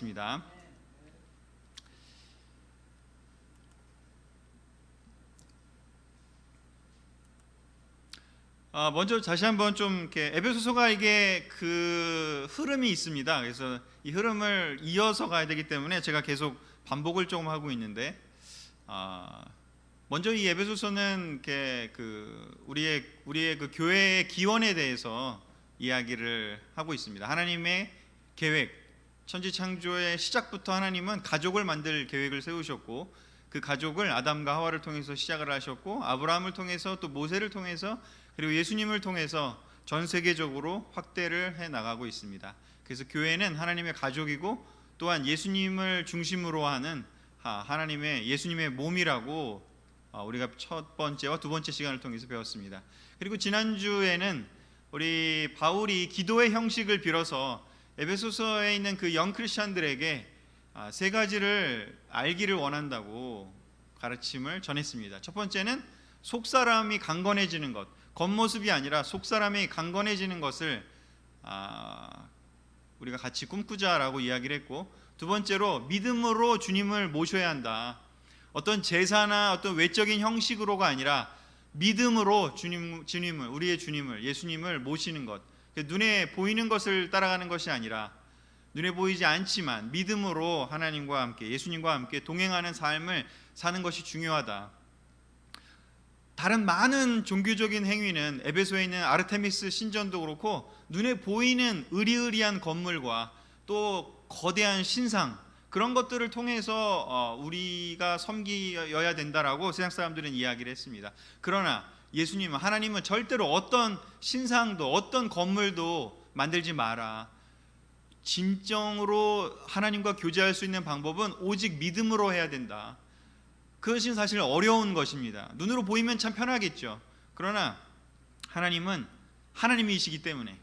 하겠습니다. 먼저 다시 한번 좀 이렇게 에베소서가 이게 그 흐름이 있습니다. 그래서 이 흐름을 이어서 가야 되기 때문에 제가 계속 반복을 조금 하고 있는데, 먼저 이 에베소서는 이렇게 그 우리의 그 교회의 기원에 대해서 이야기를 하고 있습니다. 하나님의 계획, 천지 창조의 시작부터 하나님은 가족을 만들 계획을 세우셨고, 그 가족을 아담과 하와를 통해서 시작을 하셨고, 아브라함을 통해서 또 모세를 통해서 그리고 예수님을 통해서 전 세계적으로 확대를 해 나가고 있습니다. 그래서 교회는 하나님의 가족이고 또한 예수님을 중심으로 하는 하나님의 예수님의 몸이라고 우리가 첫 번째와 두 번째 시간을 통해서 배웠습니다. 그리고 지난주에는 우리 바울이 기도의 형식을 빌어서 에베소서에 있는 그 영 크리스천들에게 세 가지를 알기를 원한다고 가르침을 전했습니다. 첫 번째는 속사람이 강건해지는 것, 겉모습이 아니라 속사람이 강건해지는 것을 우리가 같이 꿈꾸자라고 이야기를 했고, 두 번째로 믿음으로 주님을 모셔야 한다. 어떤 제사나 어떤 외적인 형식으로가 아니라 믿음으로 주님을, 우리의 주님을, 예수님을 모시는 것. 눈에 보이는 것을 따라가는 것이 아니라 눈에 보이지 않지만 믿음으로 하나님과 함께, 예수님과 함께 동행하는 삶을 사는 것이 중요하다. 다른 많은 종교적인 행위는 에베소에 있는 아르테미스 신전도 그렇고 눈에 보이는 으리으리한 건물과 또 거대한 신상, 그런 것들을 통해서 우리가 섬기어야 된다라고 세상 사람들은 이야기를 했습니다. 그러나 예수님은, 하나님은 절대로 어떤 신상도 어떤 건물도 만들지 마라. 진정으로 하나님과 교제할 수 있는 방법은 오직 믿음으로 해야 된다. 그것이 사실 어려운 것입니다. 눈으로 보이면 참 편하겠죠. 그러나 하나님은 하나님이시기 때문에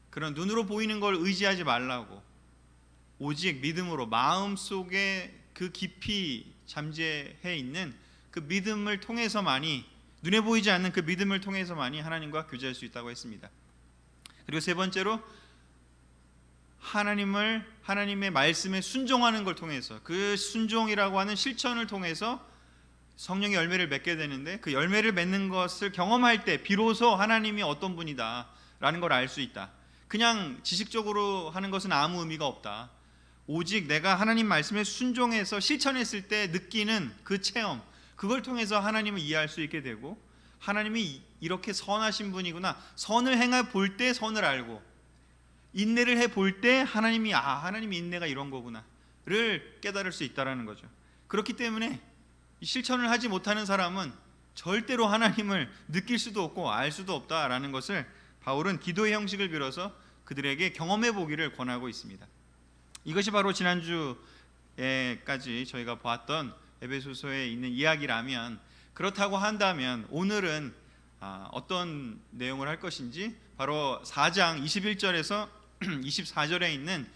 그런 눈으로 보이는 걸 의지하지 말라고, 오직 믿음으로 마음속에 그 깊이 잠재해 있는 그 믿음을 통해서만이, 눈에 보이지 않는 그 믿음을 통해서만이 하나님과 교제할 수 있다고 했습니다. 그리고 세 번째로 하나님의 말씀에 순종하는 걸 통해서, 그 순종이라고 하는 실천을 통해서 성령의 열매를 맺게 되는데, 그 열매를 맺는 것을 경험할 때 비로소 하나님이 어떤 분이다 라는 걸 알 수 있다. 그냥 지식적으로 하는 것은 아무 의미가 없다. 오직 내가 하나님 말씀에 순종해서 실천했을 때 느끼는 그 체험, 그걸 통해서 하나님을 이해할 수 있게 되고, 하나님이 이렇게 선하신 분이구나, 선을 행해 볼 때 선을 알고, 인내를 해 볼 때 하나님이 인내가 이런 거구나를 깨달을 수 있다라는 거죠. 그렇기 때문에 실천을 하지 못하는 사람은 절대로 하나님을 느낄 수도 없고 알 수도 없다라는 것을 바울은 기도의 형식을 빌어서 그들에게 경험해 보기를 권하고 있습니다. 이것이 바로 지난주에까지 저희가 보았던 에베소서에 있는 이야기라면, 그렇다고 한다면 오늘은 어떤 내용을 할 것인지 바로 4장 21절에서 24절에 있는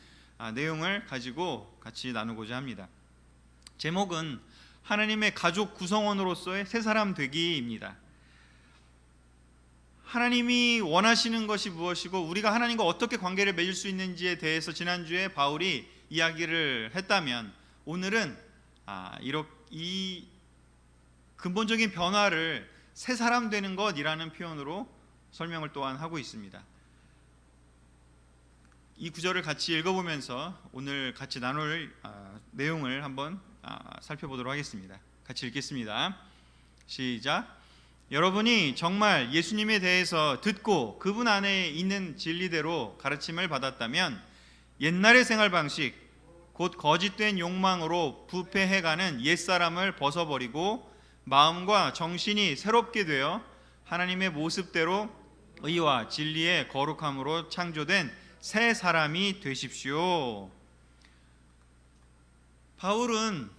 내용을 가지고 같이 나누고자 합니다. 제목은 하나님의 가족 구성원으로서의 새 사람 되기입니다. 하나님이 원하시는 것이 무엇이고 우리가 하나님과 어떻게 관계를 맺을 수 있는지에 대해서 지난주에 바울이 이야기를 했다면, 오늘은 이 근본적인 변화를 새 사람 되는 것이라는 표현으로 설명을 또한 하고 있습니다. 이 구절을 같이 읽어보면서 오늘 같이 나눌 내용을 한번 살펴보도록 하겠습니다. 같이 읽겠습니다. 시작. 여러분이 정말 예수님에 대해서 듣고 그분 안에 있는 진리대로 가르침을 받았다면 옛날의 생활 방식, 곧 거짓된 욕망으로 부패해가는 옛사람을 벗어버리고 마음과 정신이 새롭게 되어 하나님의 모습대로 의와 진리의 거룩함으로 창조된 새 사람이 되십시오. 바울은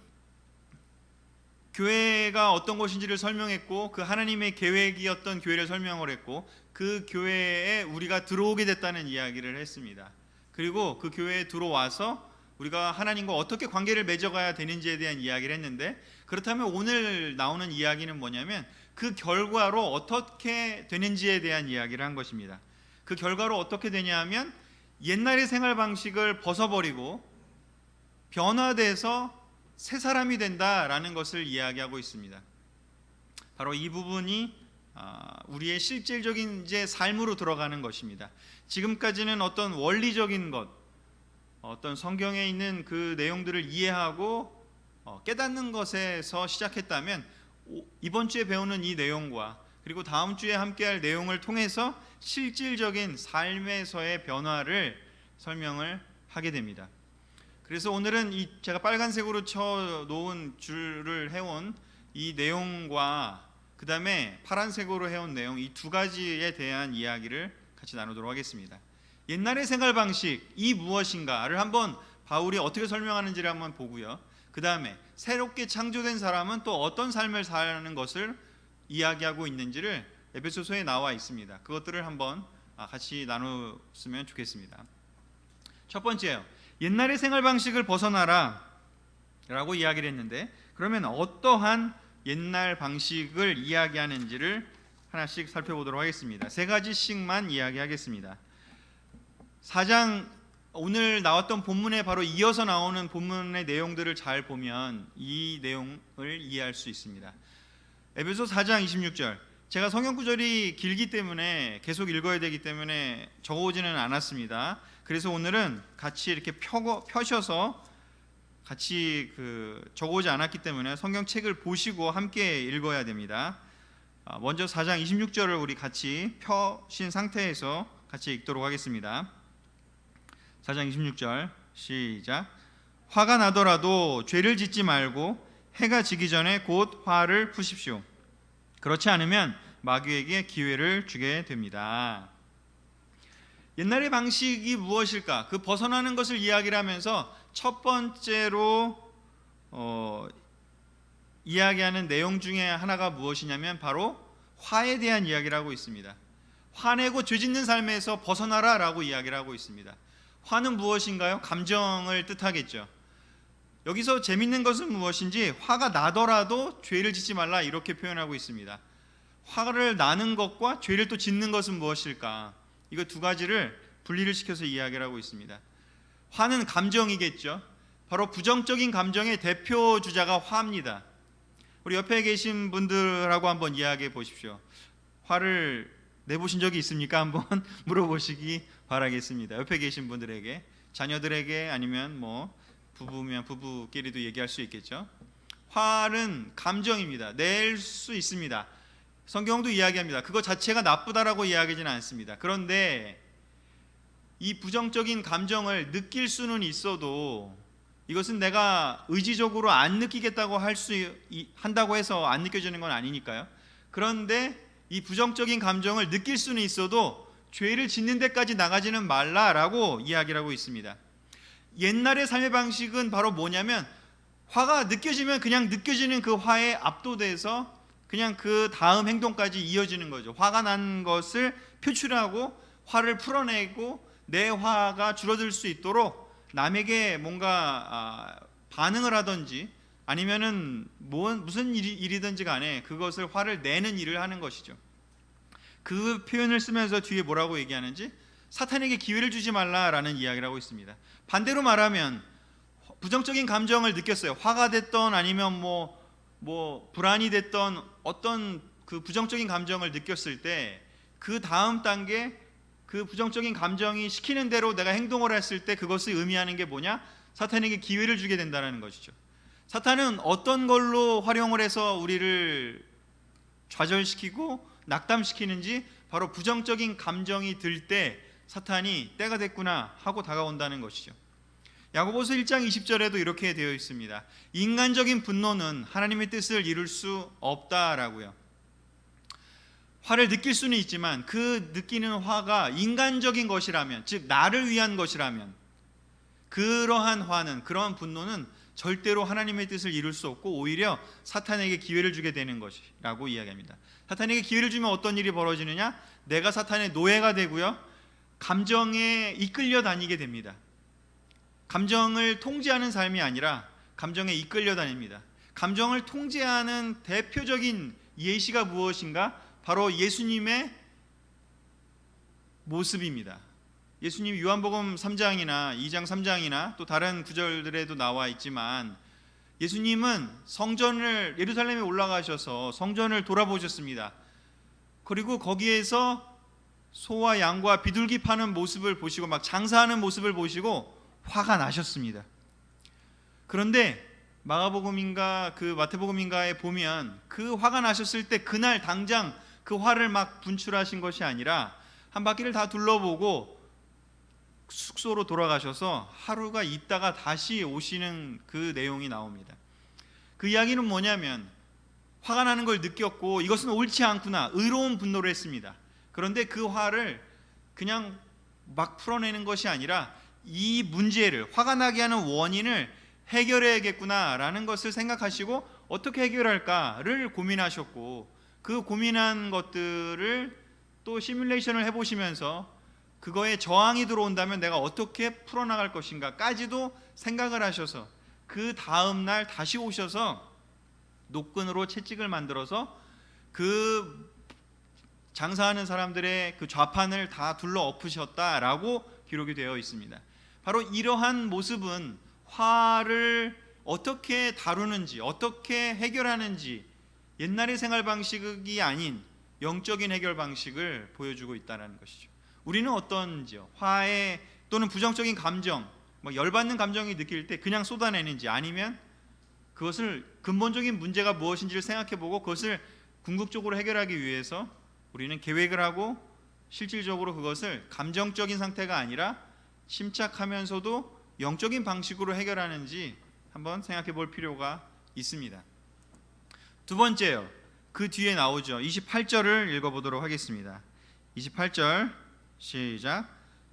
교회가 어떤 것인지를 설명했고, 그 하나님의 계획이었던 교회를 설명을 했고, 그 교회에 우리가 들어오게 됐다는 이야기를 했습니다. 그리고 그 교회에 들어와서 우리가 하나님과 어떻게 관계를 맺어가야 되는지에 대한 이야기를 했는데, 그렇다면 오늘 나오는 이야기는 뭐냐면 그 결과로 어떻게 되는지에 대한 이야기를 한 것입니다. 그 결과로 어떻게 되냐 하면 옛날의 생활 방식을 벗어버리고 변화돼서 새 사람이 된다라는 것을 이야기하고 있습니다. 바로 이 부분이 우리의 실질적인 이제 삶으로 들어가는 것입니다. 지금까지는 어떤 원리적인 것, 어떤 성경에 있는 그 내용들을 이해하고 깨닫는 것에서 시작했다면, 이번 주에 배우는 이 내용과 그리고 다음 주에 함께할 내용을 통해서 실질적인 삶에서의 변화를 설명을 하게 됩니다. 그래서 오늘은 제가 빨간색으로 쳐 놓은 줄을 해온 이 내용과 그 다음에 파란색으로 해온 내용, 이 두 가지에 대한 이야기를 같이 나누도록 하겠습니다. 옛날의 생활 방식이 무엇인가를 한번 바울이 어떻게 설명하는지를 한번 보고요. 그 다음에 새롭게 창조된 사람은 또 어떤 삶을 사는 것을 이야기하고 있는지를 에베소서에 나와 있습니다. 그것들을 한번 같이 나눴으면 좋겠습니다. 첫 번째요, 옛날의 생활 방식을 벗어나라 라고 이야기를 했는데, 그러면 어떠한 옛날 방식을 이야기하는지를 하나씩 살펴보도록 하겠습니다. 세 가지씩만 이야기하겠습니다. 4장, 오늘 나왔던 본문에 바로 이어서 나오는 본문의 내용들을 잘 보면 이 내용을 이해할 수 있습니다. 에베소 4장 26절, 제가 성경 구절이 길기 때문에 계속 읽어야 되기 때문에 적어오지는 않았습니다. 그래서 오늘은 같이 이렇게 펴셔서 같이 적어오지 않았기 때문에 성경책을 보시고 함께 읽어야 됩니다. 먼저 4장 26절을 우리 같이 펴신 상태에서 같이 읽도록 하겠습니다. 4장 26절 시작. 화가 나더라도 죄를 짓지 말고 해가 지기 전에 곧 화를 푸십시오. 그렇지 않으면 마귀에게 기회를 주게 됩니다. 옛날의 방식이 무엇일까? 그 벗어나는 것을 이야기를 하면서 첫 번째로 이야기하는 내용 중에 하나가 무엇이냐면 바로 화에 대한 이야기를 하고 있습니다. 화내고 죄 짓는 삶에서 벗어나라 라고 이야기를 하고 있습니다. 화는 무엇인가요? 감정을 뜻하겠죠. 여기서 재밌는 것은 무엇인지, 화가 나더라도 죄를 짓지 말라 이렇게 표현하고 있습니다. 화를 나는 것과 죄를 또 짓는 것은 무엇일까? 이거 두 가지를 분리를 시켜서 이야기를 하고 있습니다. 화는 감정이겠죠. 바로 부정적인 감정의 대표 주자가 화입니다. 우리 옆에 계신 분들하고 한번 이야기해 보십시오. 화를 내보신 적이 있습니까? 한번 물어보시기 바라겠습니다. 옆에 계신 분들에게, 자녀들에게, 아니면 부부면 부부끼리도 얘기할 수 있겠죠. 화는 감정입니다. 낼 수 있습니다. 성경도 이야기합니다. 그거 자체가 나쁘다라고 이야기하지는 않습니다. 그런데 이 부정적인 감정을 느낄 수는 있어도 이것은 내가 의지적으로 안 느끼겠다고 한다고 해서 안 느껴지는 건 아니니까요. 그런데 이 부정적인 감정을 느낄 수는 있어도 죄를 짓는 데까지 나가지는 말라라고 이야기를 하고 있습니다. 옛날의 삶의 방식은 바로 뭐냐면, 화가 느껴지면 그냥 느껴지는 그 화에 압도돼서 그냥 그 다음 행동까지 이어지는 거죠. 화가 난 것을 표출하고 화를 풀어내고 내 화가 줄어들 수 있도록 남에게 뭔가 반응을 하든지 아니면은 무슨 일이든지 간에 그것을 화를 내는 일을 하는 것이죠. 그 표현을 쓰면서 뒤에 뭐라고 얘기하는지, 사탄에게 기회를 주지 말라라는 이야기를 하고 있습니다. 반대로 말하면 부정적인 감정을 느꼈어요. 화가 됐던 아니면 불안이 됐던 어떤 그 부정적인 감정을 느꼈을 때 그 다음 단계, 그 부정적인 감정이 시키는 대로 내가 행동을 했을 때 그것을 의미하는 게 뭐냐? 사탄에게 기회를 주게 된다는 것이죠. 사탄은 어떤 걸로 활용을 해서 우리를 좌절시키고 낙담시키는지, 바로 부정적인 감정이 들 때 사탄이 때가 됐구나 하고 다가온다는 것이죠. 야고보서 1장 20절에도 이렇게 되어 있습니다. 인간적인 분노는 하나님의 뜻을 이룰 수 없다라고요. 화를 느낄 수는 있지만 그 느끼는 화가 인간적인 것이라면, 즉 나를 위한 것이라면, 그러한 화는, 그러한 분노는 절대로 하나님의 뜻을 이룰 수 없고 오히려 사탄에게 기회를 주게 되는 것이라고 이야기합니다. 사탄에게 기회를 주면 어떤 일이 벌어지느냐? 내가 사탄의 노예가 되고요, 감정에 이끌려 다니게 됩니다. 감정을 통제하는 삶이 아니라 감정에 이끌려 다닙니다. 감정을 통제하는 대표적인 예시가 무엇인가? 바로 예수님의 모습입니다. 예수님이 요한복음 3장이나 2장 3장이나 또 다른 구절들에도 나와 있지만 예수님은 성전을 예루살렘에 올라가셔서 성전을 돌아보셨습니다. 그리고 거기에서 소와 양과 비둘기 파는 모습을 보시고 막 장사하는 모습을 보시고 화가 나셨습니다. 그런데 마가복음인가 그 마태복음인가에 보면 그 화가 나셨을 때 그날 당장 그 화를 막 분출하신 것이 아니라 한 바퀴를 다 둘러보고 숙소로 돌아가셔서 하루가 있다가 다시 오시는 그 내용이 나옵니다. 그 이야기는 뭐냐면 화가 나는 걸 느꼈고 이것은 옳지 않구나, 의로운 분노를 했습니다. 그런데 그 화를 그냥 막 풀어내는 것이 아니라 이 문제를, 화가 나게 하는 원인을 해결해야겠구나라는 것을 생각하시고 어떻게 해결할까를 고민하셨고, 그 고민한 것들을 또 시뮬레이션을 해보시면서 그거에 저항이 들어온다면 내가 어떻게 풀어나갈 것인가까지도 생각을 하셔서 그 다음날 다시 오셔서 노끈으로 채찍을 만들어서 그 장사하는 사람들의 그 좌판을 다 둘러 엎으셨다라고 기록이 되어 있습니다. 바로 이러한 모습은 화를 어떻게 다루는지, 어떻게 해결하는지 옛날의 생활 방식이 아닌 영적인 해결 방식을 보여주고 있다는 것이죠. 우리는 어떤지요? 화해 또는 부정적인 감정, 열받는 감정이 느낄 때 그냥 쏟아내는지, 아니면 그것을 근본적인 문제가 무엇인지를 생각해보고 그것을 궁극적으로 해결하기 위해서 우리는 계획을 하고 실질적으로 그것을 감정적인 상태가 아니라 침착하면서도 영적인 방식으로 해결하는지 한번 생각해 볼 필요가 있습니다. 두 번째요, 그 뒤에 나오죠. 28절을 읽어보도록 하겠습니다. 28절 시작.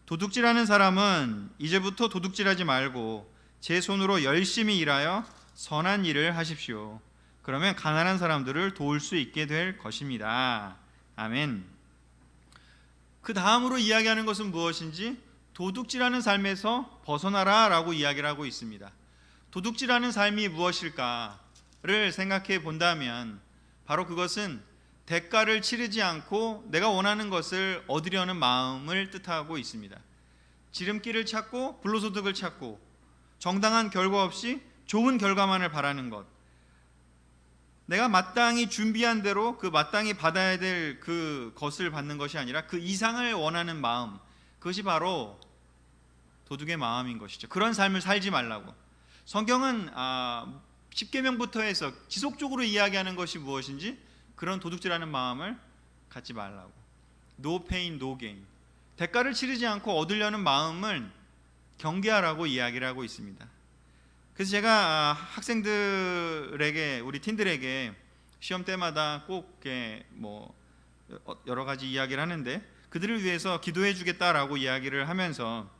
도둑질하는 사람은 이제부터 도둑질하지 말고 제 손으로 열심히 일하여 선한 일을 하십시오. 그러면 가난한 사람들을 도울 수 있게 될 것입니다. 아멘. 그 다음으로 이야기하는 것은 무엇인지, 도둑질하는 삶에서 벗어나라 라고 이야기를 하고 있습니다. 도둑질하는 삶이 무엇일까를 생각해 본다면 바로 그것은 대가를 치르지 않고 내가 원하는 것을 얻으려는 마음을 뜻하고 있습니다. 지름길을 찾고 불로소득을 찾고 정당한 결과 없이 좋은 결과만을 바라는 것, 내가 마땅히 준비한 대로 그 마땅히 받아야 될 그 것을 받는 것이 아니라 그 이상을 원하는 마음, 그것이 바로 도둑의 마음인 것이죠. 그런 삶을 살지 말라고. 성경은 10계명부터 해서 지속적으로 이야기하는 것이 무엇인지 그런 도둑질하는 마음을 갖지 말라고. No pain, no gain. 대가를 치르지 않고 얻으려는 마음을 경계하라고 이야기를 하고 있습니다. 그래서 제가 학생들에게, 우리 팀들에게 시험 때마다 꼭 여러 가지 이야기를 하는데, 그들을 위해서 기도해 주겠다라고 이야기를 하면서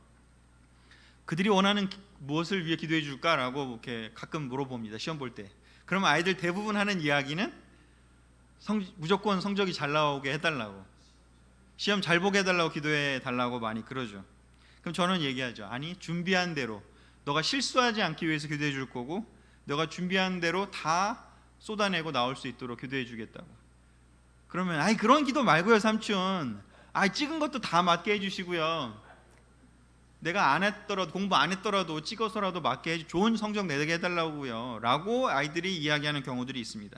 그들이 원하는 무엇을 위해 기도해 줄까라고 이렇게 가끔 물어봅니다. 시험 볼 때. 그러면 아이들 대부분 하는 이야기는 무조건 성적이 잘 나오게 해달라고, 시험 잘 보게 해달라고 기도해 달라고 많이 그러죠. 그럼 저는 얘기하죠. 아니, 준비한 대로, 너가 실수하지 않기 위해서 기도해 줄 거고, 너가 준비한 대로 다 쏟아내고 나올 수 있도록 기도해 주겠다고. 그러면 아이, 그런 기도 말고요 삼촌, 찍은 것도 다 맞게 해주시고요, 내가 안 했더라도, 공부 안 했더라도 찍어서라도 맞게 좋은 성적 내게 해달라고요 라고 아이들이 이야기하는 경우들이 있습니다.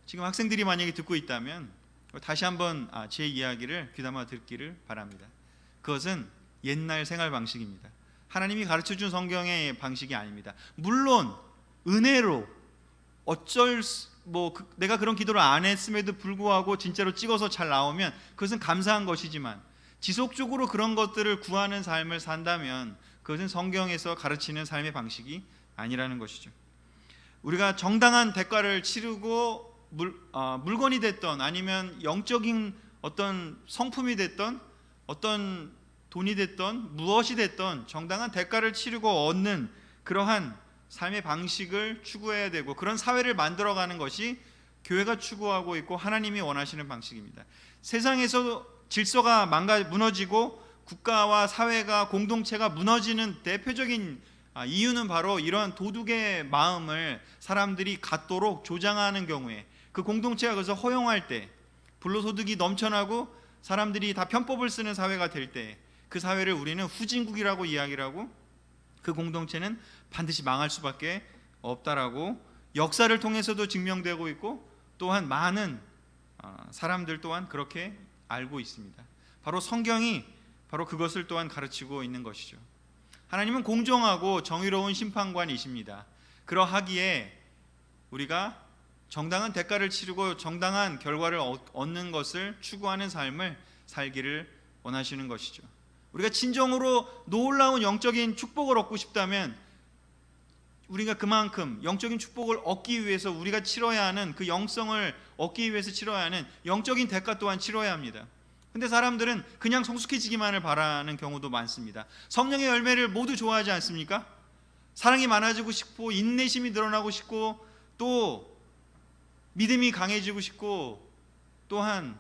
지금 학생들이 만약에 듣고 있다면 다시 한번 제 이야기를 귀담아 듣기를 바랍니다. 그것은 옛날 생활 방식입니다. 하나님이 가르쳐준 성경의 방식이 아닙니다. 물론 은혜로 내가 그런 기도를 안 했음에도 불구하고 진짜로 찍어서 잘 나오면 그것은 감사한 것이지만, 지속적으로 그런 것들을 구하는 삶을 산다면 그것은 성경에서 가르치는 삶의 방식이 아니라는 것이죠. 우리가 정당한 대가를 치르고 물건이 됐던, 아니면 영적인 어떤 성품이 됐던, 어떤 돈이 됐던, 무엇이 됐던 정당한 대가를 치르고 얻는 그러한 삶의 방식을 추구해야 되고, 그런 사회를 만들어가는 것이 교회가 추구하고 있고 하나님이 원하시는 방식입니다. 세상에서 질서가 무너지고 국가와 사회가, 공동체가 무너지는 대표적인 이유는 바로 이런 도둑의 마음을 사람들이 갖도록 조장하는 경우에, 그 공동체가 그것을 허용할 때, 불로소득이 넘쳐나고 사람들이 다 편법을 쓰는 사회가 될 때 그 사회를 우리는 후진국이라고 이야기를 하고 그 공동체는 반드시 망할 수밖에 없다라고 역사를 통해서도 증명되고 있고 또한 많은 사람들 또한 그렇게 알고 있습니다. 바로 성경이 바로 그것을 또한 가르치고 있는 것이죠. 하나님은 공정하고 정의로운 심판관이십니다. 그러하기에 우리가 정당한 대가를 치르고 정당한 결과를 얻는 것을 추구하는 삶을 살기를 원하시는 것이죠. 우리가 진정으로 놀라운 영적인 축복을 얻고 싶다면 우리가 그만큼 영적인 축복을 얻기 위해서 우리가 치러야 하는 그 영성을 얻기 위해서 치러야 하는 영적인 대가 또한 치러야 합니다. 근데 사람들은 그냥 성숙해지기만을 바라는 경우도 많습니다. 성령의 열매를 모두 좋아하지 않습니까? 사랑이 많아지고 싶고 인내심이 늘어나고 싶고 또 믿음이 강해지고 싶고 또한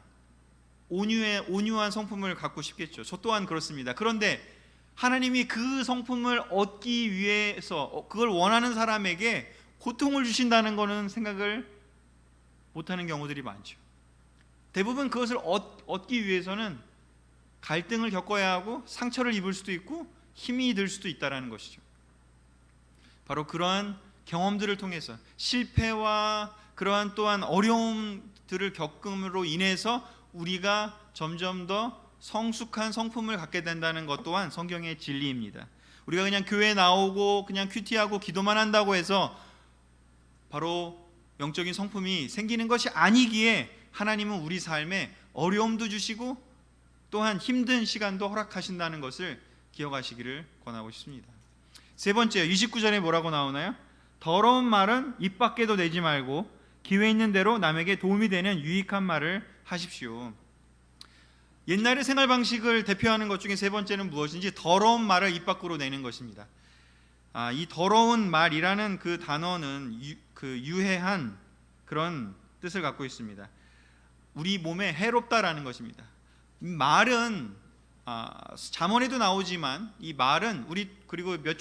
온유한 성품을 갖고 싶겠죠. 저 또한 그렇습니다. 그런데 하나님이 그 성품을 얻기 위해서 그걸 원하는 사람에게 고통을 주신다는 것은 생각을 못하는 경우들이 많죠. 대부분 그것을 얻기 위해서는 갈등을 겪어야 하고 상처를 입을 수도 있고 힘이 들 수도 있다는 것이죠. 바로 그러한 경험들을 통해서 실패와 그러한 또한 어려움들을 겪음으로 인해서 우리가 점점 더 성숙한 성품을 갖게 된다는 것 또한 성경의 진리입니다. 우리가 그냥 교회 나오고 그냥 큐티하고 기도만 한다고 해서 바로 영적인 성품이 생기는 것이 아니기에 하나님은 우리 삶에 어려움도 주시고 또한 힘든 시간도 허락하신다는 것을 기억하시기를 권하고 싶습니다. 세 번째요, 29절에 뭐라고 나오나요? 더러운 말은 입 밖에도 내지 말고 기회 있는 대로 남에게 도움이 되는 유익한 말을 하십시오. 옛날의 생활 방식을 대표하는 것 중에 세 번째는 무엇인지 더러운 말을 입 밖으로 내는 것입니다. 이 더러운 말이라는 그 단어는 유해한 그런 뜻을 갖고 있습니다. 우리 몸에 해롭다라는 것입니다. 말은 잠언에도 나오지만 이 말은 우리 그리고 몇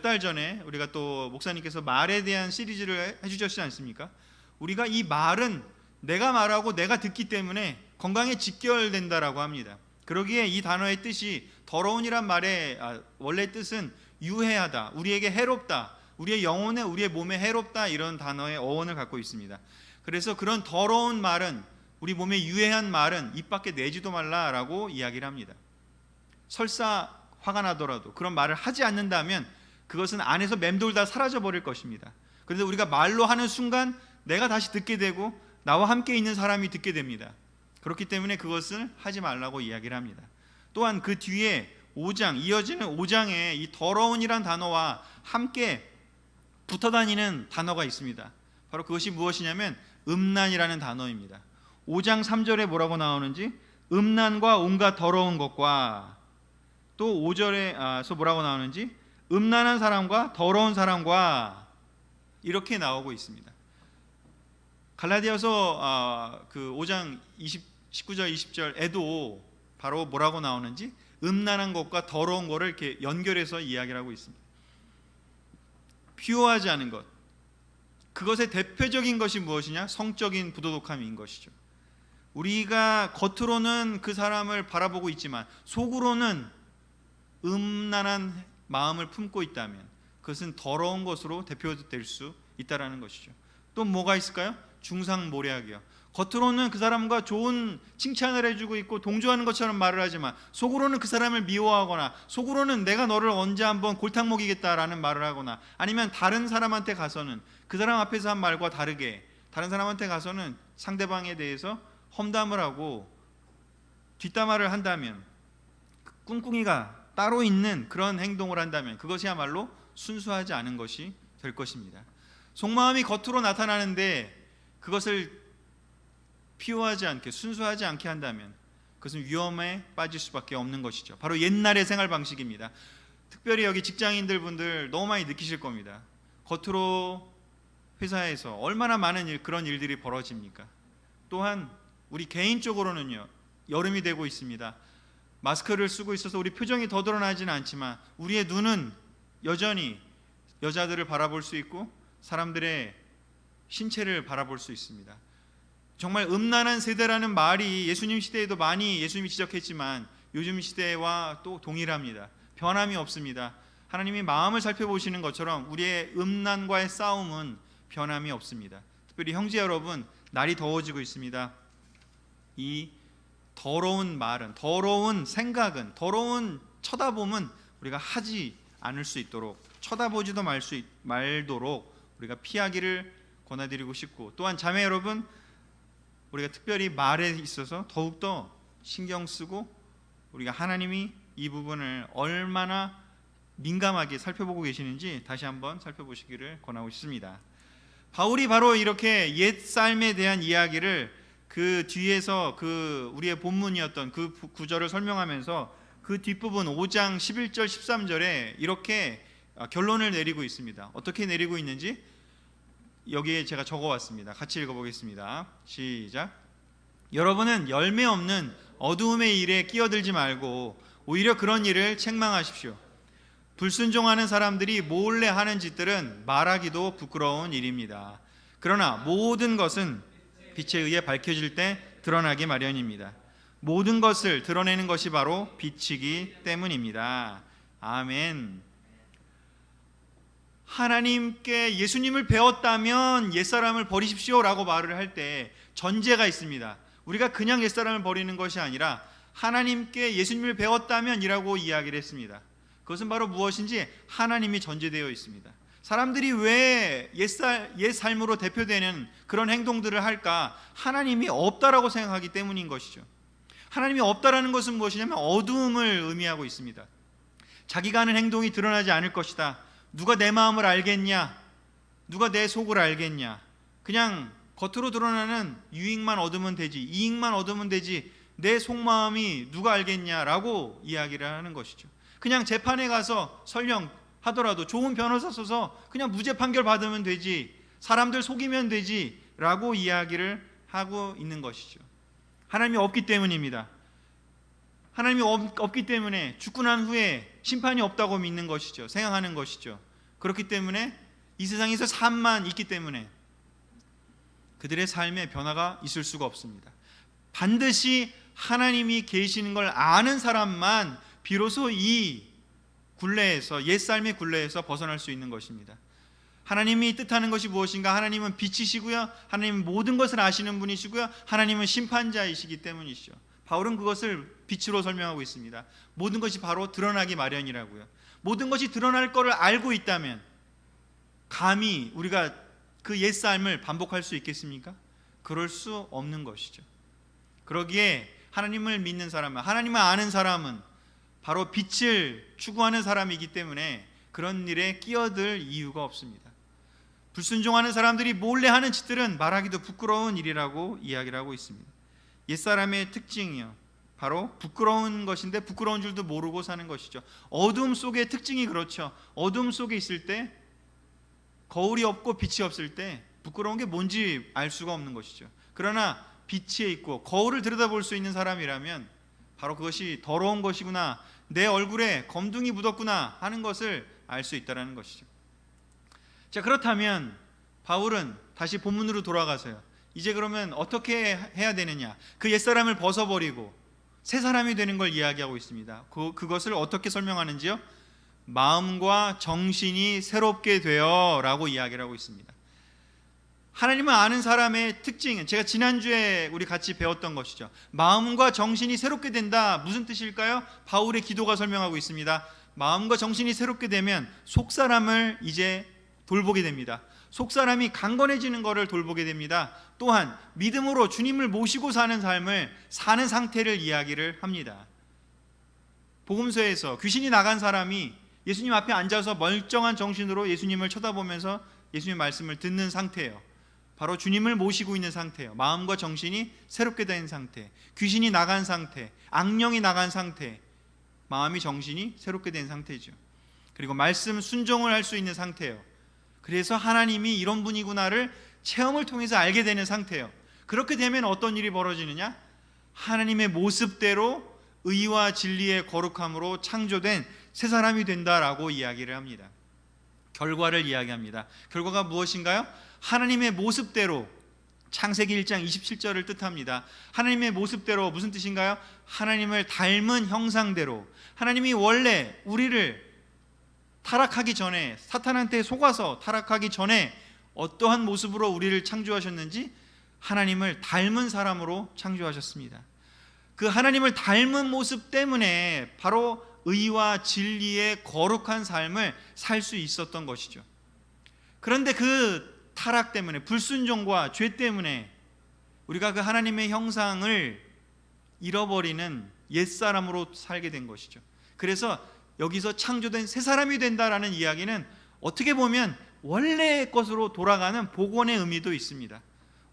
달 전에 우리가 또 목사님께서 말에 대한 시리즈를 해주셨지 않습니까? 우리가 이 말은 내가 말하고 내가 듣기 때문에 건강에 직결된다라고 합니다. 그러기에 이 단어의 뜻이 더러운이란 말의 원래 뜻은 유해하다, 우리에게 해롭다, 우리의 영혼에 우리의 몸에 해롭다 이런 단어의 어원을 갖고 있습니다. 그래서 그런 더러운 말은 우리 몸에 유해한 말은 입 밖에 내지도 말라라고 이야기를 합니다. 설사 화가 나더라도 그런 말을 하지 않는다면 그것은 안에서 맴돌다 사라져 버릴 것입니다. 그런데 우리가 말로 하는 순간 내가 다시 듣게 되고 나와 함께 있는 사람이 듣게 됩니다. 그렇기 때문에 그것을 하지 말라고 이야기를 합니다. 또한 그 뒤에 5장 이어지는 5장에 이 더러운이란 단어와 함께 붙어 다니는 단어가 있습니다. 바로 그것이 무엇이냐면 음란이라는 단어입니다. 5장 3절에 뭐라고 나오는지 음란과 온갖 더러운 것과 또 5절에서 뭐라고 나오는지 음란한 사람과 더러운 사람과 이렇게 나오고 있습니다. 갈라디아서 그 5장 19절 20절에도 바로 뭐라고 나오는지 음란한 것과 더러운 것을 이렇게 연결해서 이야기를 하고 있습니다. 피오하지 않은 것, 그것의 대표적인 것이 무엇이냐? 성적인 부도덕함인 것이죠. 우리가 겉으로는 그 사람을 바라보고 있지만 속으로는 음란한 마음을 품고 있다면 그것은 더러운 것으로 대표될 수 있다라는 것이죠. 또 뭐가 있을까요? 중상모략이요. 겉으로는 그 사람과 좋은 칭찬을 해주고 있고 동조하는 것처럼 말을 하지만 속으로는 그 사람을 미워하거나 속으로는 내가 너를 언제 한번 골탕 먹이겠다라는 말을 하거나 아니면 다른 사람한테 가서는 그 사람 앞에서 한 말과 다르게 다른 사람한테 가서는 상대방에 대해서 험담을 하고 뒷담화를 한다면 꿍꿍이가 따로 있는 그런 행동을 한다면 그것이야말로 순수하지 않은 것이 될 것입니다. 속마음이 겉으로 나타나는데 그것을 피오하지 않게 순수하지 않게 한다면 그것은 위험에 빠질 수밖에 없는 것이죠. 바로 옛날의 생활 방식입니다. 특별히 여기 직장인들 분들 너무 많이 느끼실 겁니다. 겉으로 회사에서 얼마나 많은 그런 일들이 벌어집니까? 또한 우리 개인적으로는요, 여름이 되고 있습니다. 마스크를 쓰고 있어서 우리 표정이 더 드러나지는 않지만 우리의 눈은 여전히 여자들을 바라볼 수 있고 사람들의 신체를 바라볼 수 있습니다. 정말 음란한 세대라는 말이 예수님 시대에도 많이 예수님이 지적했지만 요즘 시대와 또 동일합니다. 변함이 없습니다. 하나님이 마음을 살펴보시는 것처럼 우리의 음란과의 싸움은 변함이 없습니다. 특별히 형제 여러분, 날이 더워지고 있습니다. 이 더러운 말은, 더러운 생각은, 더러운 쳐다봄은 우리가 하지 않을 수 있도록, 쳐다보지도 말도록 우리가 피하기를 권해드리고 싶고, 또한 자매 여러분, 우리가 특별히 말에 있어서 더욱더 신경 쓰고 우리가 하나님이 이 부분을 얼마나 민감하게 살펴보고 계시는지 다시 한번 살펴보시기를 권하고 싶습니다. 바울이 바로 이렇게 옛 삶에 대한 이야기를 그 뒤에서 그 우리의 본문이었던 그 구절을 설명하면서 그 뒷부분 5장 11절 13절에 이렇게 결론을 내리고 있습니다. 어떻게 내리고 있는지 여기에 제가 적어왔습니다. 같이 읽어보겠습니다. 시작. 여러분은 열매 없는 어두움의 일에 끼어들지 말고 오히려 그런 일을 책망하십시오. 불순종하는 사람들이 몰래 하는 짓들은 말하기도 부끄러운 일입니다. 그러나 모든 것은 빛에 의해 밝혀질 때 드러나기 마련입니다. 모든 것을 드러내는 것이 바로 빛이기 때문입니다. 아멘. 하나님께 예수님을 배웠다면 옛사람을 버리십시오 라고 말을 할 때 전제가 있습니다. 우리가 그냥 옛사람을 버리는 것이 아니라 하나님께 예수님을 배웠다면 이라고 이야기를 했습니다. 그것은 바로 무엇인지 하나님이 전제되어 있습니다. 사람들이 왜 옛 삶으로 대표되는 그런 행동들을 할까? 하나님이 없다라고 생각하기 때문인 것이죠. 하나님이 없다라는 것은 무엇이냐면 어두움을 의미하고 있습니다. 자기가 하는 행동이 드러나지 않을 것이다. 누가 내 마음을 알겠냐? 누가 내 속을 알겠냐? 그냥 겉으로 드러나는 유익만 얻으면 되지, 이익만 얻으면 되지, 내 속마음이 누가 알겠냐라고 이야기를 하는 것이죠. 그냥 재판에 가서 설령 하더라도 좋은 변호사 써서 그냥 무죄 판결 받으면 되지, 사람들 속이면 되지 라고 이야기를 하고 있는 것이죠. 하나님이 없기 때문입니다. 하나님이 없기 때문에 죽고 난 후에 심판이 없다고 믿는 것이죠. 생각하는 것이죠. 그렇기 때문에 이 세상에서 삶만 있기 때문에 그들의 삶에 변화가 있을 수가 없습니다. 반드시 하나님이 계시는 걸 아는 사람만 비로소 이 굴레에서, 옛삶의 굴레에서 벗어날 수 있는 것입니다. 하나님이 뜻하는 것이 무엇인가? 하나님은 빛이시고요, 하나님은 모든 것을 아시는 분이시고요, 하나님은 심판자이시기 때문이시죠. 바울은 그것을 빛으로 설명하고 있습니다. 모든 것이 바로 드러나기 마련이라고요. 모든 것이 드러날 것을 알고 있다면 감히 우리가 그 옛삶을 반복할 수 있겠습니까? 그럴 수 없는 것이죠. 그러기에 하나님을 믿는 사람은, 하나님을 아는 사람은 바로 빛을 추구하는 사람이기 때문에 그런 일에 끼어들 이유가 없습니다. 불순종하는 사람들이 몰래 하는 짓들은 말하기도 부끄러운 일이라고 이야기를 하고 있습니다. 옛사람의 특징이요, 바로 부끄러운 것인데 부끄러운 줄도 모르고 사는 것이죠. 어둠 속의 특징이 그렇죠. 어둠 속에 있을 때, 거울이 없고 빛이 없을 때 부끄러운 게 뭔지 알 수가 없는 것이죠. 그러나 빛에 있고 거울을 들여다볼 수 있는 사람이라면 바로 그것이 더러운 것이구나, 내 얼굴에 검둥이 묻었구나 하는 것을 알 수 있다는 것이죠. 자, 그렇다면 바울은 다시 본문으로 돌아가서요, 이제 그러면 어떻게 해야 되느냐, 그 옛사람을 벗어버리고 새 사람이 되는 걸 이야기하고 있습니다. 그것을 어떻게 설명하는지요? 마음과 정신이 새롭게 되어 라고 이야기를 하고 있습니다. 하나님을 아는 사람의 특징은 제가 지난주에 우리 같이 배웠던 것이죠. 마음과 정신이 새롭게 된다, 무슨 뜻일까요? 바울의 기도가 설명하고 있습니다. 마음과 정신이 새롭게 되면 속사람을 이제 돌보게 됩니다. 속사람이 강건해지는 것을 돌보게 됩니다. 또한 믿음으로 주님을 모시고 사는 삶을 사는 상태를 이야기를 합니다. 복음서에서 귀신이 나간 사람이 예수님 앞에 앉아서 멀쩡한 정신으로 예수님을 쳐다보면서 예수님 말씀을 듣는 상태예요. 바로 주님을 모시고 있는 상태예요. 마음과 정신이 새롭게 된 상태, 귀신이 나간 상태, 악령이 나간 상태, 마음이 정신이 새롭게 된 상태죠. 그리고 말씀 순종을 할 수 있는 상태예요. 그래서 하나님이 이런 분이구나를 체험을 통해서 알게 되는 상태예요. 그렇게 되면 어떤 일이 벌어지느냐? 하나님의 모습대로 의와 진리의 거룩함으로 창조된 새 사람이 된다라고 이야기를 합니다. 결과를 이야기합니다. 결과가 무엇인가요? 하나님의 모습대로 창세기 1장 27절을 뜻합니다. 하나님의 모습대로, 무슨 뜻인가요? 하나님을 닮은 형상대로. 하나님이 원래 우리를 타락하기 전에, 사탄한테 속아서 타락하기 전에 어떠한 모습으로 우리를 창조하셨는지 하나님을 닮은 사람으로 창조하셨습니다. 그 하나님을 닮은 모습 때문에 바로 의와 진리의 거룩한 삶을 살 수 있었던 것이죠. 그런데 그 타락 때문에, 불순종과 죄 때문에 우리가 그 하나님의 형상을 잃어버리는 옛사람으로 살게 된 것이죠. 그래서 여기서 창조된 새 사람이 된다라는 이야기는 어떻게 보면 원래의 것으로 돌아가는 복원의 의미도 있습니다.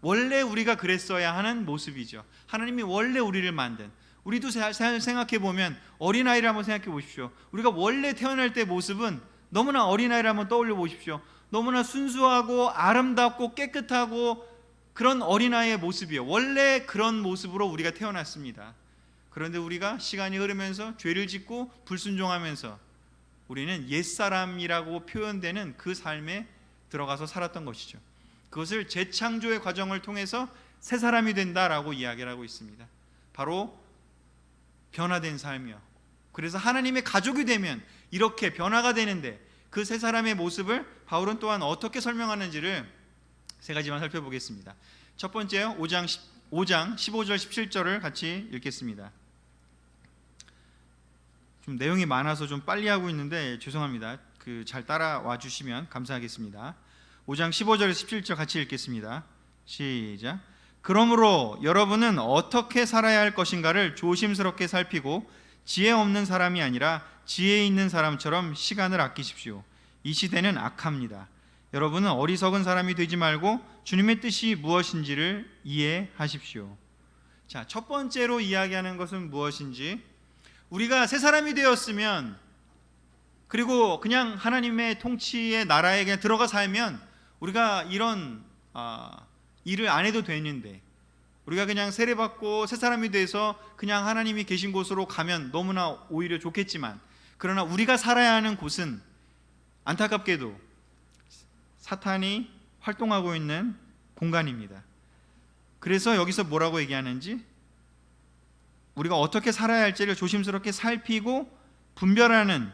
원래 우리가 그랬어야 하는 모습이죠. 하나님이 원래 우리를 만든, 우리도 생각해 보면, 어린아이를 한번 생각해 보십시오. 우리가 원래 태어날 때 모습은, 너무나 어린아이를 한번 떠올려 보십시오. 너무나 순수하고 아름답고 깨끗하고 그런 어린아이의 모습이에요. 원래 그런 모습으로 우리가 태어났습니다. 그런데 우리가 시간이 흐르면서 죄를 짓고 불순종하면서 우리는 옛사람이라고 표현되는 그 삶에 들어가서 살았던 것이죠. 그것을 재창조의 과정을 통해서 새 사람이 된다라고 이야기를 하고 있습니다. 바로 변화된 삶이요. 그래서 하나님의 가족이 되면 이렇게 변화가 되는데, 그 새 사람의 모습을 바울은 또한 어떻게 설명하는지를 세 가지만 살펴보겠습니다. 첫 번째요, 5장 15절 17절을 같이 읽겠습니다. 좀 내용이 많아서 좀 빨리 하고 있는데 죄송합니다. 잘 따라와 주시면 감사하겠습니다. 5장 15절에서 17절 같이 읽겠습니다. 시작. 그러므로 여러분은 어떻게 살아야 할 것인가를 조심스럽게 살피고 지혜 없는 사람이 아니라 지혜 있는 사람처럼 시간을 아끼십시오. 이 시대는 악합니다. 여러분은 어리석은 사람이 되지 말고 주님의 뜻이 무엇인지를 이해하십시오. 자, 첫 번째로 이야기하는 것은 무엇인지, 우리가 새 사람이 되었으면, 그리고 그냥 하나님의 통치의 나라에 그냥 들어가 살면 우리가 이런 일을 안 해도 되는데, 우리가 그냥 세례받고 새 사람이 돼서 그냥 하나님이 계신 곳으로 가면 너무나 오히려 좋겠지만, 그러나 우리가 살아야 하는 곳은 안타깝게도 사탄이 활동하고 있는 공간입니다. 그래서 여기서 뭐라고 얘기하는지, 우리가 어떻게 살아야 할지를 조심스럽게 살피고 분별하는,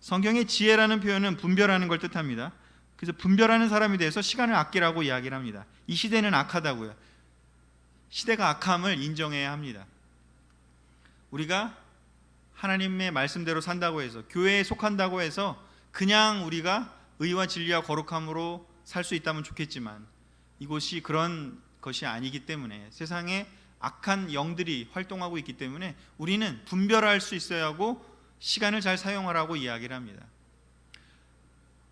성경의 지혜라는 표현은 분별하는 걸 뜻합니다. 그래서 분별하는 사람이 돼서 시간을 아끼라고 이야기를 합니다. 이 시대는 악하다고요. 시대가 악함을 인정해야 합니다. 우리가 하나님의 말씀대로 산다고 해서, 교회에 속한다고 해서 그냥 우리가 의와 진리와 거룩함으로 살 수 있다면 좋겠지만, 이곳이 그런 것이 아니기 때문에, 세상에 악한 영들이 활동하고 있기 때문에 우리는 분별할 수 있어야 하고 시간을 잘 사용하라고 이야기를 합니다.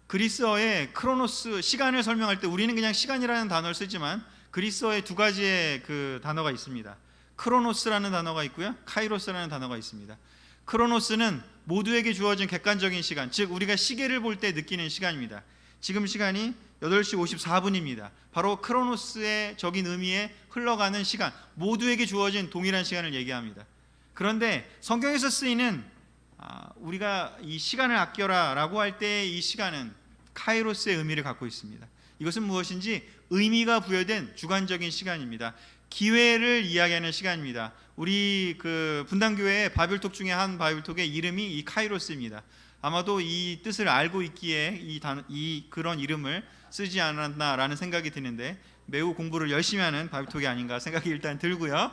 그리스어의 크로노스, 시간을 설명할 때 우리는 그냥 시간이라는 단어를 쓰지만 그리스어에 두 가지의 그 단어가 있습니다. 크로노스라는 단어가 있고요, 카이로스라는 단어가 있습니다. 크로노스는 모두에게 주어진 객관적인 시간, 즉 우리가 시계를 볼 때 느끼는 시간입니다. 지금 시간이 8시 54분입니다. 바로 크로노스의 적인 의미에 흘러가는 시간, 모두에게 주어진 동일한 시간을 얘기합니다. 그런데 성경에서 쓰이는 우리가 이 시간을 아껴라 라고 할 때 이 시간은 카이로스의 의미를 갖고 있습니다. 이것은 무엇인지 의미가 부여된 주관적인 시간입니다. 기회를 이야기하는 시간입니다. 우리 그 분당교회 바벨톡 중에 한 바벨톡의 이름이 이 카이로스입니다. 아마도 이 뜻을 알고 있기에 그런 이름을 쓰지 않았나라는 생각이 드는데, 매우 공부를 열심히 하는 바벨톡이 아닌가 생각이 일단 들고요.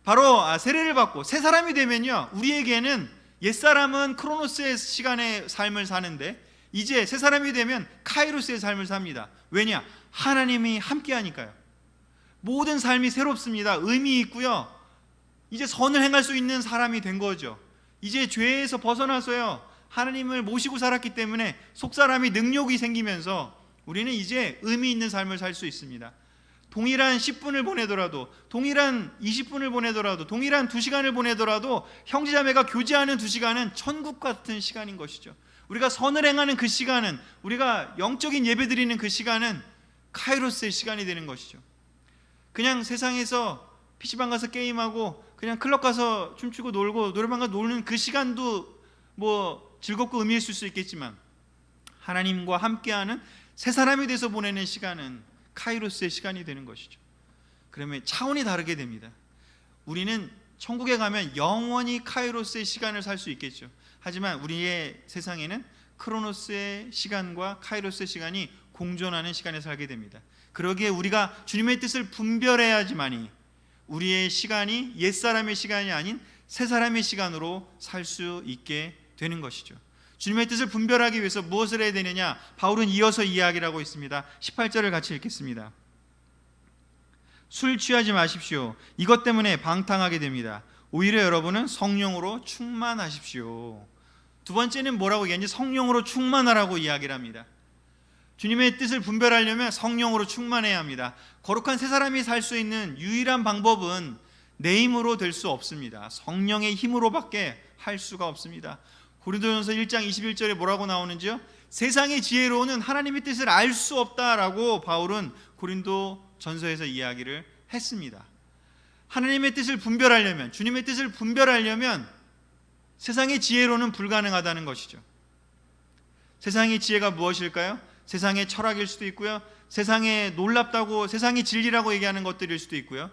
바로 세례를 받고 새 사람이 되면요, 우리에게는 옛사람은 크로노스의 시간의 삶을 사는데 이제 새 사람이 되면 카이로스의 삶을 삽니다. 왜냐? 하나님이 함께 하니까요. 모든 삶이 새롭습니다. 의미 있고요. 이제 선을 행할 수 있는 사람이 된 거죠. 이제 죄에서 벗어나서요, 하나님을 모시고 살았기 때문에 속사람이 능력이 생기면서 우리는 이제 의미 있는 삶을 살 수 있습니다. 동일한 10분을 보내더라도, 동일한 20분을 보내더라도, 동일한 2시간을 보내더라도 형제자매가 교제하는 2시간은 천국 같은 시간인 것이죠. 우리가 선을 행하는 그 시간은, 우리가 영적인 예배 드리는 그 시간은 카이로스의 시간이 되는 것이죠. 그냥 세상에서 PC방 가서 게임하고 그냥 클럽 가서 춤추고 놀고 노래방 가서 노는 그 시간도 뭐 즐겁고 의미 있을 수 있겠지만, 하나님과 함께하는 새 사람이 돼서 보내는 시간은 카이로스의 시간이 되는 것이죠. 그러면 차원이 다르게 됩니다. 우리는 천국에 가면 영원히 카이로스의 시간을 살 수 있겠죠. 하지만 우리의 세상에는 크로노스의 시간과 카이로스의 시간이 공존하는 시간에 살게 됩니다. 그러기에 우리가 주님의 뜻을 분별해야지만이 우리의 시간이 옛사람의 시간이 아닌 새사람의 시간으로 살 수 있게 되는 것이죠. 주님의 뜻을 분별하기 위해서 무엇을 해야 되느냐? 바울은 이어서 이야기를 하고 있습니다. 18절을 같이 읽겠습니다. 술 취하지 마십시오. 이것 때문에 방탕하게 됩니다. 오히려 여러분은 성령으로 충만하십시오. 두 번째는 뭐라고 얘기하는지 성령으로 충만하라고 이야기를 합니다. 주님의 뜻을 분별하려면 성령으로 충만해야 합니다. 거룩한 새 사람이 살 수 있는 유일한 방법은 내 힘으로 될 수 없습니다. 성령의 힘으로밖에 할 수가 없습니다. 고린도전서 1장 21절에 뭐라고 나오는지요? 세상의 지혜로는 하나님의 뜻을 알 수 없다라고 바울은 고린도전서에서 이야기를 했습니다. 하나님의 뜻을 분별하려면, 주님의 뜻을 분별하려면 세상의 지혜로는 불가능하다는 것이죠. 세상의 지혜가 무엇일까요? 세상의 철학일 수도 있고요, 세상에 놀랍다고, 세상이 진리라고 얘기하는 것들일 수도 있고요,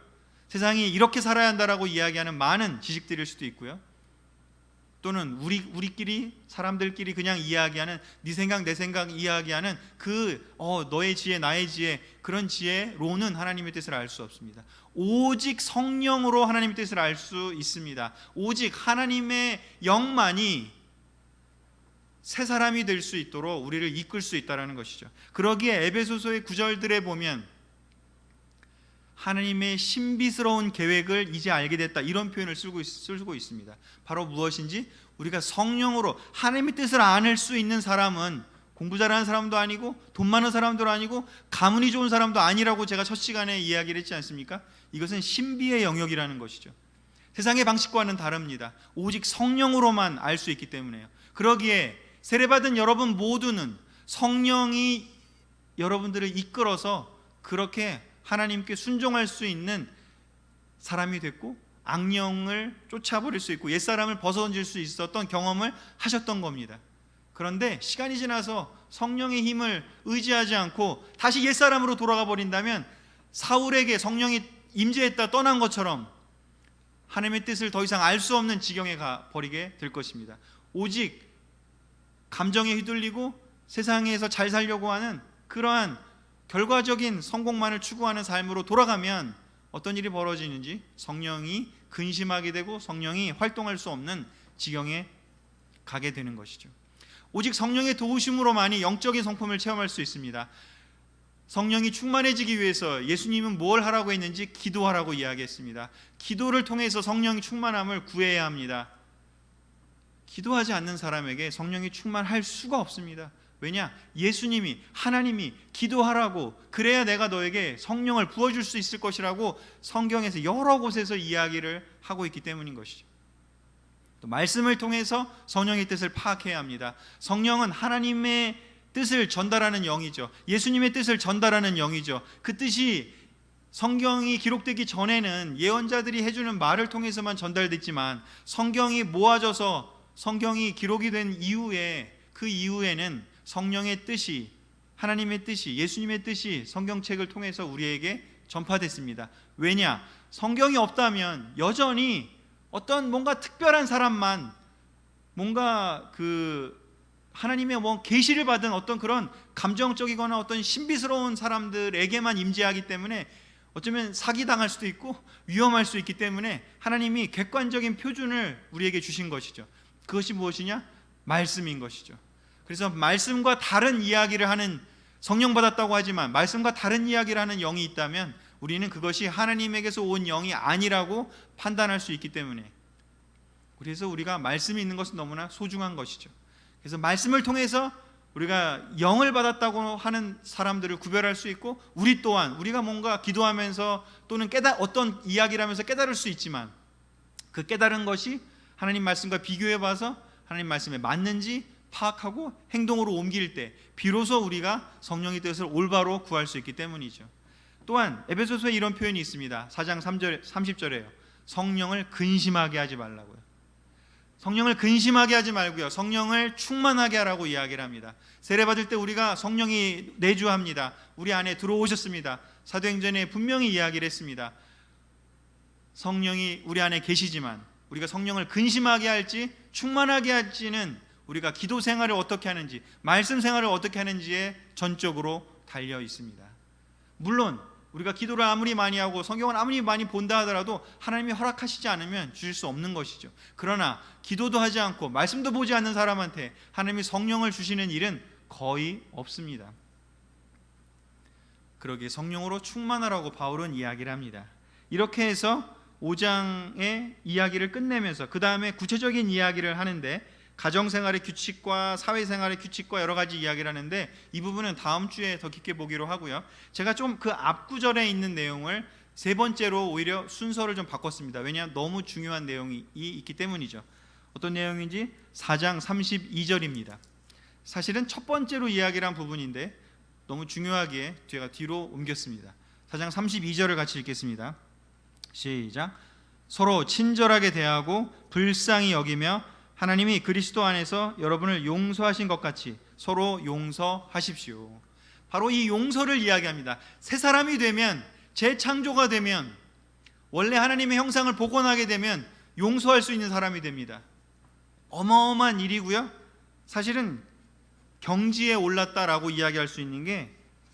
세상이 이렇게 살아야 한다라고 이야기하는 많은 지식들일 수도 있고요, 또는 우리끼리 사람들끼리 그냥 이야기하는 네 생각 내 생각 이야기하는 너의 지혜 나의 지혜, 그런 지혜로는 하나님의 뜻을 알 수 없습니다. 오직 성령으로 하나님의 뜻을 알 수 있습니다. 오직 하나님의 영만이 새 사람이 될 수 있도록 우리를 이끌 수 있다는 것이죠. 그러기에 에베소서의 구절들에 보면 하나님의 신비스러운 계획을 이제 알게 됐다, 이런 표현을 쓰고 있습니다. 바로 무엇인지, 우리가 성령으로 하나님의 뜻을 알 수 있는 사람은 공부 잘하는 사람도 아니고 돈 많은 사람도 아니고 가문이 좋은 사람도 아니라고 제가 첫 시간에 이야기를 했지 않습니까? 이것은 신비의 영역이라는 것이죠. 세상의 방식과는 다릅니다. 오직 성령으로만 알 수 있기 때문에요. 그러기에 세례받은 여러분 모두는 성령이 여러분들을 이끌어서 그렇게 하나님께 순종할 수 있는 사람이 됐고, 악령을 쫓아버릴 수 있고 옛사람을 벗어던질 수 있었던 경험을 하셨던 겁니다. 그런데 시간이 지나서 성령의 힘을 의지하지 않고 다시 옛사람으로 돌아가 버린다면 사울에게 성령이 임재했다 떠난 것처럼 하나님의 뜻을 더 이상 알 수 없는 지경에 가 버리게 될 것입니다. 오직 감정에 휘둘리고 세상에서 잘 살려고 하는 그러한 결과적인 성공만을 추구하는 삶으로 돌아가면 어떤 일이 벌어지는지, 성령이 근심하게 되고 성령이 활동할 수 없는 지경에 가게 되는 것이죠. 오직 성령의 도우심으로만이 영적인 성품을 체험할 수 있습니다. 성령이 충만해지기 위해서 예수님은 뭘 하라고 했는지 기도하라고 이야기했습니다. 기도를 통해서 성령의 충만함을 구해야 합니다. 기도하지 않는 사람에게 성령이 충만할 수가 없습니다. 왜냐? 예수님이, 하나님이 기도하라고, 그래야 내가 너에게 성령을 부어줄 수 있을 것이라고 성경에서 여러 곳에서 이야기를 하고 있기 때문인 것이죠. 또 말씀을 통해서 성령의 뜻을 파악해야 합니다. 성령은 하나님의 뜻을 전달하는 영이죠. 예수님의 뜻을 전달하는 영이죠. 그 뜻이 성경이 기록되기 전에는 예언자들이 해주는 말을 통해서만 전달됐지만 성경이 모아져서 성경이 기록이 된 이후에, 그 이후에는 성령의 뜻이, 하나님의 뜻이, 예수님의 뜻이 성경책을 통해서 우리에게 전파됐습니다. 왜냐? 성경이 없다면 여전히 어떤 뭔가 특별한 사람만, 뭔가 하나님의 계시를 받은 어떤 그런 감정적이거나 어떤 신비스러운 사람들에게만 임재하기 때문에 어쩌면 사기당할 수도 있고 위험할 수 있기 때문에 하나님이 객관적인 표준을 우리에게 주신 것이죠. 그것이 무엇이냐? 말씀인 것이죠. 그래서 말씀과 다른 이야기를 하는, 성령 받았다고 하지만 말씀과 다른 이야기를 하는 영이 있다면 우리는 그것이 하나님에게서 온 영이 아니라고 판단할 수 있기 때문에, 그래서 우리가 말씀이 있는 것은 너무나 소중한 것이죠. 그래서 말씀을 통해서 우리가 영을 받았다고 하는 사람들을 구별할 수 있고, 우리 또한 우리가 뭔가 기도하면서 또는 어떤 이야기를 하면서 깨달을 수 있지만 그 깨달은 것이 하나님 말씀과 비교해 봐서 하나님 말씀에 맞는지 파악하고 행동으로 옮길 때 비로소 우리가 성령의 뜻을 올바로 구할 수 있기 때문이죠. 또한 에베소서에 이런 표현이 있습니다. 4장 30절에요. 성령을 근심하게 하지 말라고요. 성령을 근심하게 하지 말고요, 성령을 충만하게 하라고 이야기를 합니다. 세례 받을 때 우리가 성령이 내주합니다. 우리 안에 들어오셨습니다. 사도행전에 분명히 이야기를 했습니다. 성령이 우리 안에 계시지만 우리가 성령을 근심하게 할지 충만하게 할지는 우리가 기도 생활을 어떻게 하는지, 말씀 생활을 어떻게 하는지에 전적으로 달려 있습니다. 물론 우리가 기도를 아무리 많이 하고 성경을 아무리 많이 본다 하더라도 하나님이 허락하시지 않으면 주실 수 없는 것이죠. 그러나 기도도 하지 않고 말씀도 보지 않는 사람한테 하나님이 성령을 주시는 일은 거의 없습니다. 그러기에 성령으로 충만하라고 바울은 이야기를 합니다. 이렇게 해서 5장의 이야기를 끝내면서 그 다음에 구체적인 이야기를 하는데, 가정생활의 규칙과 사회생활의 규칙과 여러 가지 이야기를 하는데, 이 부분은 다음 주에 더 깊게 보기로 하고요. 제가 좀 그 앞구절에 있는 내용을 세 번째로 오히려 순서를 좀 바꿨습니다. 왜냐하면 너무 중요한 내용이 있기 때문이죠. 어떤 내용인지 4장 32절입니다. 사실은 첫 번째로 이야기를 한 부분인데 너무 중요하기에 제가 뒤로 옮겼습니다. 4장 32절을 같이 읽겠습니다. 시작. 서로 친절하게 대하고 불쌍히 여기며 하나님이 그리스도 안에서 여러분을 용서하신 것 같이 서로 용서하십시오. 바로 이 용서를 이야기합니다. 새 사람이 되면, 재창조가 되면, 원래 하나님의 형상을 복원하게 되면 용서할 수 있는 사람이 됩니다. 어마어마한 일이고요. 사실은 경지에 올랐다라고 이야기할 수 있는 게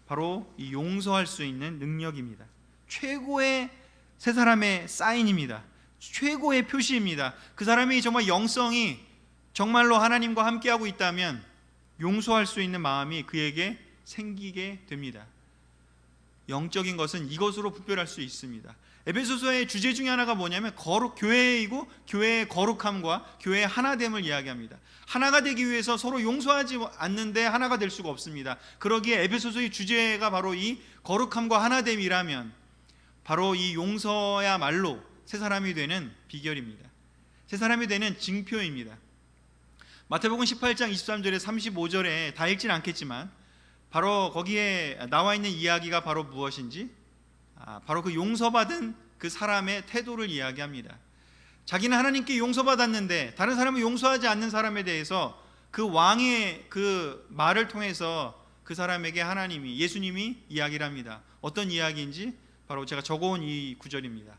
바로 이 용서할 수 있는 능력입니다. 최고의 새 사람의 사인입니다. 최고의 표시입니다. 그 사람이 정말 영성이 정말로 하나님과 함께하고 있다면 용서할 수 있는 마음이 그에게 생기게 됩니다. 영적인 것은 이것으로 분별할 수 있습니다. 에베소서의 주제 중에 하나가 뭐냐면 교회이고 교회의 거룩함과 교회의 하나됨을 이야기합니다. 하나가 되기 위해서 서로 용서하지 않는데 하나가 될 수가 없습니다. 그러기에 에베소서의 주제가 바로 이 거룩함과 하나됨이라면 바로 이 용서야말로 새 사람이 되는 비결입니다. 새 사람이 되는 징표입니다. 마태복음 18장 23절에 35절에 다 읽지는 않겠지만 바로 거기에 나와 있는 이야기가 바로 무엇인지, 바로 그 용서받은 그 사람의 태도를 이야기합니다. 자기는 하나님께 용서받았는데 다른 사람을 용서하지 않는 사람에 대해서 그 왕의 그 말을 통해서 그 사람에게 하나님이, 예수님이 이야기를 합니다. 어떤 이야기인지 바로 제가 적어온 이 구절입니다.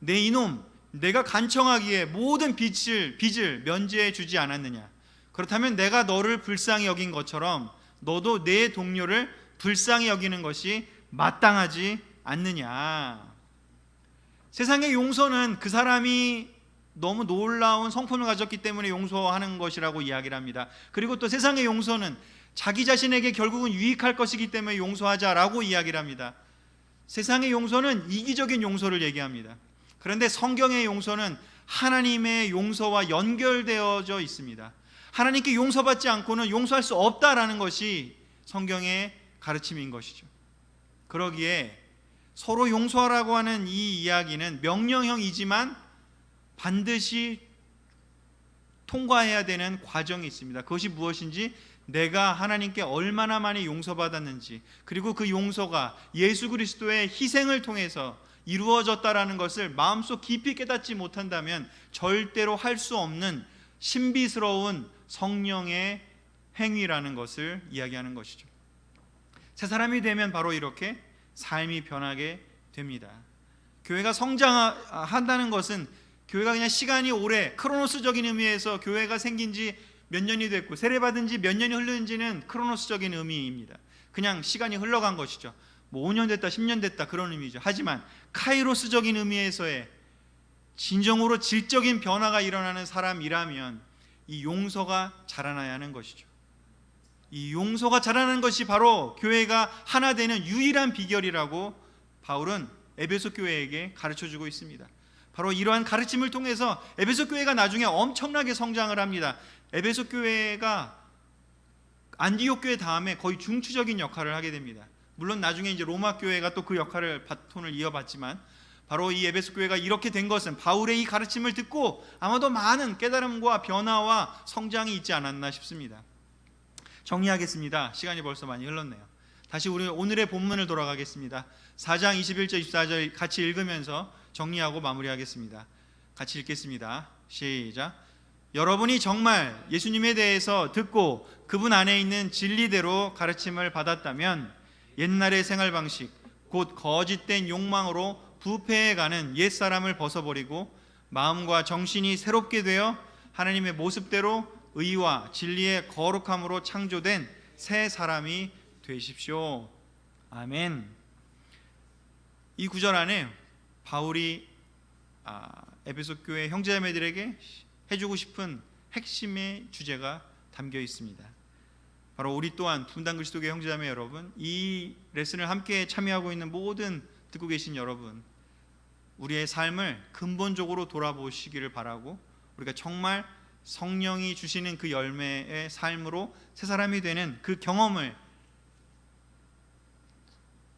내 이놈, 내가 간청하기에 모든 빚을 면제해 주지 않았느냐? 그렇다면 내가 너를 불쌍히 여긴 것처럼 너도 내 동료를 불쌍히 여기는 것이 마땅하지 않느냐? 세상의 용서는 그 사람이 너무 놀라운 성품을 가졌기 때문에 용서하는 것이라고 이야기를 합니다. 그리고 또 세상의 용서는 자기 자신에게 결국은 유익할 것이기 때문에 용서하자라고 이야기를 합니다. 세상의 용서는 이기적인 용서를 얘기합니다. 그런데 성경의 용서는 하나님의 용서와 연결되어져 있습니다. 하나님께 용서받지 않고는 용서할 수 없다라는 것이 성경의 가르침인 것이죠. 그러기에 서로 용서하라고 하는 이 이야기는 명령형이지만 반드시 통과해야 되는 과정이 있습니다. 그것이 무엇인지, 내가 하나님께 얼마나 많이 용서받았는지, 그리고 그 용서가 예수 그리스도의 희생을 통해서 이루어졌다라는 것을 마음속 깊이 깨닫지 못한다면 절대로 할 수 없는 신비스러운 성령의 행위라는 것을 이야기하는 것이죠. 새 사람이 되면 바로 이렇게 삶이 변하게 됩니다. 교회가 성장한다는 것은 교회가 그냥 시간이 오래, 크로노스적인 의미에서 교회가 생긴 지 몇 년이 됐고 세례받은 지 몇 년이 흐르는지는 크로노스적인 의미입니다. 그냥 시간이 흘러간 것이죠. 뭐 5년 됐다 10년 됐다 그런 의미죠. 하지만 카이로스적인 의미에서의 진정으로 질적인 변화가 일어나는 사람이라면 이 용서가 자라나야 하는 것이죠. 이 용서가 자라는 것이 바로 교회가 하나 되는 유일한 비결이라고 바울은 에베소 교회에게 가르쳐주고 있습니다. 바로 이러한 가르침을 통해서 에베소 교회가 나중에 엄청나게 성장을 합니다. 에베소 교회가 안디옥 교회 다음에 거의 중추적인 역할을 하게 됩니다. 물론 나중에 이제 로마 교회가 또 그 역할을 바톤을 이어받지만 바로 이 에베소 교회가 이렇게 된 것은 바울의 이 가르침을 듣고 아마도 많은 깨달음과 변화와 성장이 있지 않았나 싶습니다. 정리하겠습니다. 시간이 벌써 많이 흘렀네요. 다시 우리 오늘의 본문을 돌아가겠습니다. 4장 21절 24절 같이 읽으면서 정리하고 마무리하겠습니다. 같이 읽겠습니다. 시작. 여러분이 정말 예수님에 대해서 듣고 그분 안에 있는 진리대로 가르침을 받았다면 옛날의 생활 방식, 곧 거짓된 욕망으로 부패해가는 옛사람을 벗어버리고 마음과 정신이 새롭게 되어 하나님의 모습대로 의와 진리의 거룩함으로 창조된 새 사람이 되십시오. 아멘. 이 구절 안에 바울이 에베소 교회 형제자매들에게 해주고 싶은 핵심의 주제가 담겨 있습니다. 바로 우리 또한 분당 그리스도교 형제자매 여러분, 이 레슨을 함께 참여하고 있는 모든 듣고 계신 여러분, 우리의 삶을 근본적으로 돌아보시기를 바라고, 우리가 정말 성령이 주시는 그 열매의 삶으로 새 사람이 되는 그 경험을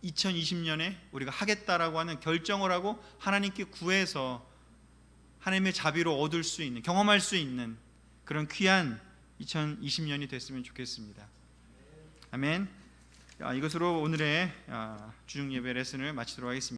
2020년에 우리가 하겠다라고 하는 결정을 하고 하나님께 구해서 하나님의 자비로 얻을 수 있는, 경험할 수 있는 그런 귀한 2020년이 됐으면 좋겠습니다. 아멘. 이것으로 오늘의 주중 예배 레슨을 마치도록 하겠습니다.